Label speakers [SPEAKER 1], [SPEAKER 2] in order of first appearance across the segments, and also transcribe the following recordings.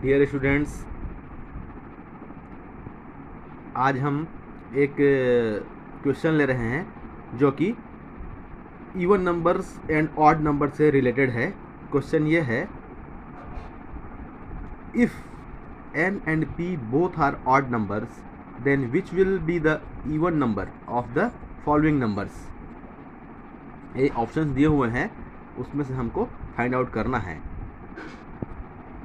[SPEAKER 1] Dear students, आज हम एक क्वेश्चन ले रहे हैं जो कि even numbers and odd number से रिलेटेड है। क्वेश्चन ये है, if n and p both are odd numbers, then which will be the even number of the following numbers? ये ऑप्शंस दिए हुए हैं, उसमें से हमको फाइंड आउट करना है।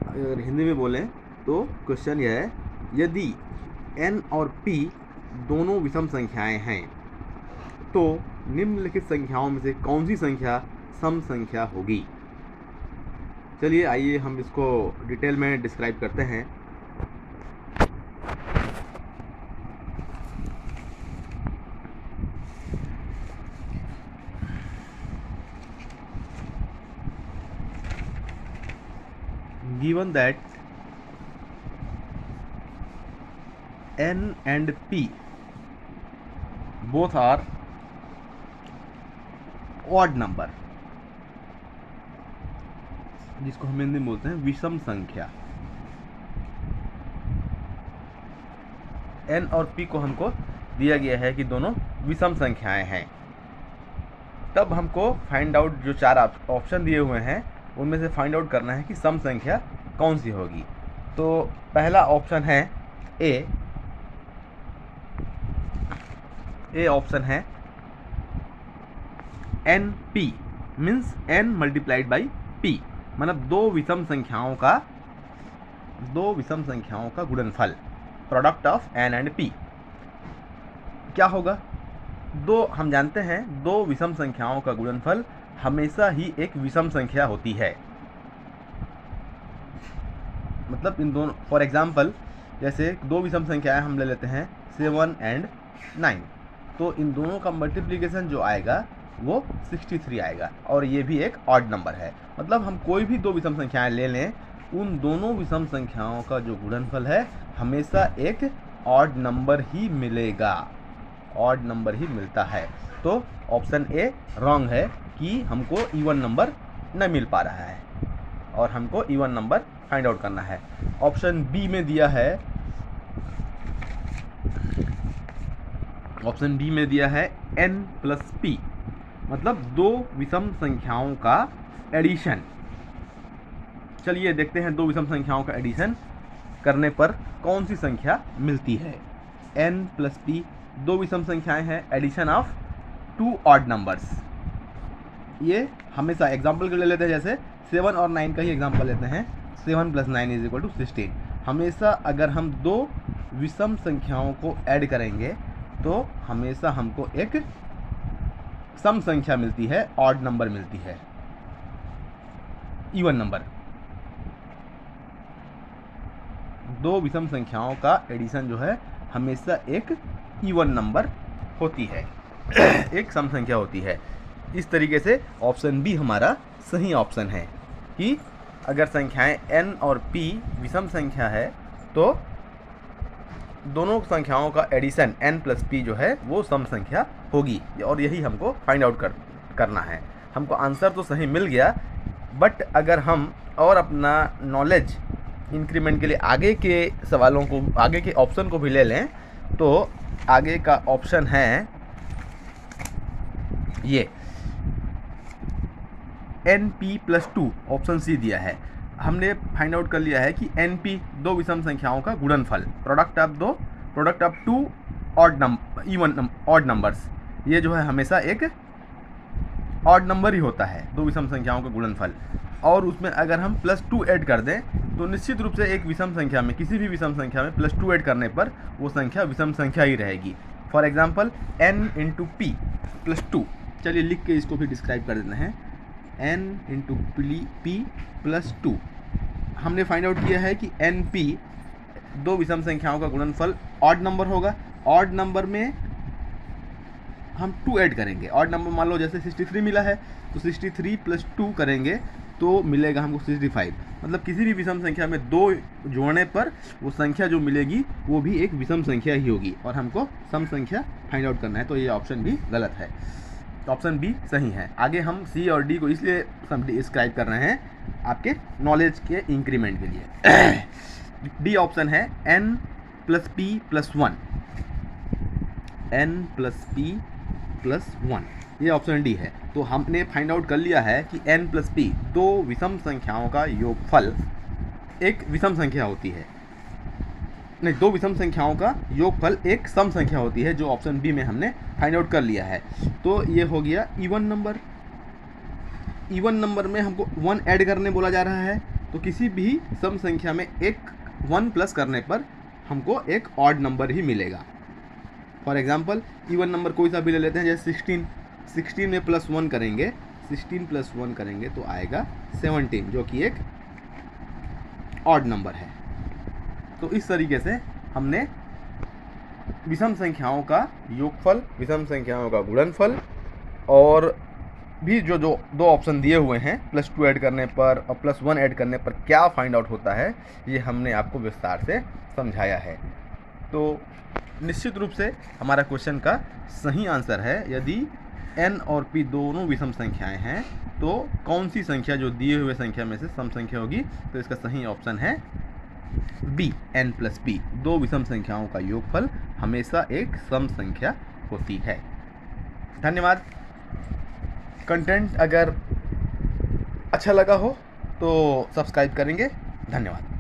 [SPEAKER 1] अगर हिंदी में बोलें तो क्वेश्चन यह है, यदि n और p दोनों विषम संख्याएं हैं तो निम्नलिखित संख्याओं में से कौन सी संख्या सम संख्या होगी। चलिए आइए हम इसको डिटेल में डिस्क्राइब करते हैं। Given that n and p both are odd number, जिसको हम हिंदी में बोलते हैं विषम संख्या, n और p को हमको दिया गया है कि दोनों विषम संख्याएं हैं, तब हमको फाइंड आउट जो चार ऑप्शन दिए हुए हैं उनमें से फाइंड आउट करना है कि सम संख्या कौन सी होगी। तो पहला ऑप्शन है ए ऑप्शन है N P means n multiplied by p, मतलब दो विषम संख्याओं का गुणनफल, product of n and p। क्या होगा? हम जानते हैं दो विषम संख्याओं का गुणनफल हमेशा ही एक विषम संख्या होती है। मतलब इन दोनों, फॉर एग्जाम्पल जैसे दो विषम संख्याएं हम ले लेते हैं 7 एंड 9, तो इन दोनों का मल्टीप्लिकेशन जो आएगा वो 63 आएगा, और ये भी एक ऑड नंबर है। मतलब हम कोई भी दो विषम संख्याएं ले लें, उन दोनों विषम संख्याओं का जो गुणनफल है हमेशा एक ऑड नंबर ही मिलेगा, ऑड नंबर ही मिलता है। तो ऑप्शन ए रॉन्ग है कि हमको इवन नंबर न मिल पा रहा है और हमको इवन नंबर फाइंड आउट करना है। ऑप्शन बी में दिया है n प्लस p, मतलब दो विषम संख्याओं का एडिशन। चलिए देखते हैं दो विषम संख्याओं का एडिशन करने पर कौन सी संख्या मिलती है। n प्लस p दो विषम संख्याएं हैं, addition of two odd numbers. ये हमेशा एग्जाम्पल के ले लेते हैं, जैसे 7 और 9 का ही एग्जाम्पल लेते हैं। 7 + 9 = 16। हमेशा अगर हम दो विषम संख्याओं को ऐड करेंगे तो हमेशा हमको एक सम संख्या मिलती है, ऑड नंबर मिलती है, इवन नंबर। दो विषम संख्याओं का एडिशन जो है हमेशा एक इवन नंबर होती है, एक सम संख्या होती है। इस तरीके से ऑप्शन बी हमारा सही ऑप्शन है कि अगर संख्याएं n और p विषम संख्या है तो दोनों संख्याओं का एडिशन n प्लस p जो है वो सम संख्या होगी, और यही हमको फाइंड आउट करना है। हमको आंसर तो सही मिल गया, बट अगर हम और अपना नॉलेज इंक्रीमेंट के लिए आगे के सवालों को, आगे के ऑप्शन को भी ले लें, तो आगे का ऑप्शन है ये np+2, ऑप्शन सी दिया है। हमने फाइंड आउट कर लिया है कि np दो विषम संख्याओं का गुणनफल, product of two odd numbers. ये जो है हमेशा एक ऑड नंबर ही होता है, दो विषम संख्याओं का गुणनफल। और उसमें अगर हम +2 ऐड कर दें तो निश्चित रूप से एक विषम संख्या में, किसी भी विषम संख्या में +2 ऐड करने पर वो संख्या विषम संख्या ही रहेगी। For example n × p +2। चलिए लिख के इसको भी डिस्क्राइब कर देते हैं। n × p +2। हमने फाइंड आउट किया है कि np दो विषम संख्याओं का गुणनफल ऑड नंबर होगा। ऑड नंबर में हम 2 ऐड करेंगे। ऑड नंबर मान लो जैसे 63 मिला है तो 63 + 2 करेंगे तो मिलेगा हमको 65। मतलब किसी भी विषम संख्या में 2 जोड़ने पर वो संख्या जो मिलेगी वो भी एक विषम संख्या ही होगी, और हमको सम संख्या फाइंड आउट करना है। तो ये ऑप्शन भी गलत है। ऑप्शन बी सही है। आगे हम सी और डी को इसलिए डिस्क्राइब कर रहे हैं आपके नॉलेज के इंक्रीमेंट के लिए। डी ऑप्शन है n plus P plus 1, n plus P plus 1, ये ऑप्शन डी है। तो हमने फाइंड आउट कर लिया है कि n प्लस पी दो विषम संख्याओं का योगफल एक विषम संख्या होती है, नहीं, दो विषम संख्याओं का योगफल एक सम संख्या होती है, जो ऑप्शन बी में हमने फाइंड आउट कर लिया है। तो ये हो गया इवन नंबर। इवन नंबर में हमको 1 ऐड करने बोला जा रहा है, तो किसी भी सम संख्या में एक 1 प्लस करने पर हमको एक ऑड नंबर ही मिलेगा। फॉर एग्जांपल इवन नंबर कोई सा भी ले लेते हैं, जैसे 16 में प्लस 1 करेंगे, 16 प्लस 1 करेंगे तो आएगा 17, जो कि एक ऑड नंबर है। तो इस तरीके से हमने विषम संख्याओं का योगफल, विषम संख्याओं का गुणनफल और भी जो दो ऑप्शन दिए हुए हैं, प्लस 2 ऐड करने पर और प्लस 1 ऐड करने पर क्या फाइंड आउट होता है, ये हमने आपको विस्तार से समझाया है। तो निश्चित रूप से हमारा क्वेश्चन का सही आंसर है, यदि n और p दोनों विषम संख्याएं हैं तो कौन सी संख्या जो दिए हुए संख्या में से सम संख्या होगी, तो इसका सही ऑप्शन है बी, n प्लस p। दो विषम संख्याओं का योगफल हमेशा एक सम संख्या होती है। धन्यवाद। कंटेंट अगर अच्छा लगा हो तो सब्सक्राइब करेंगे। धन्यवाद।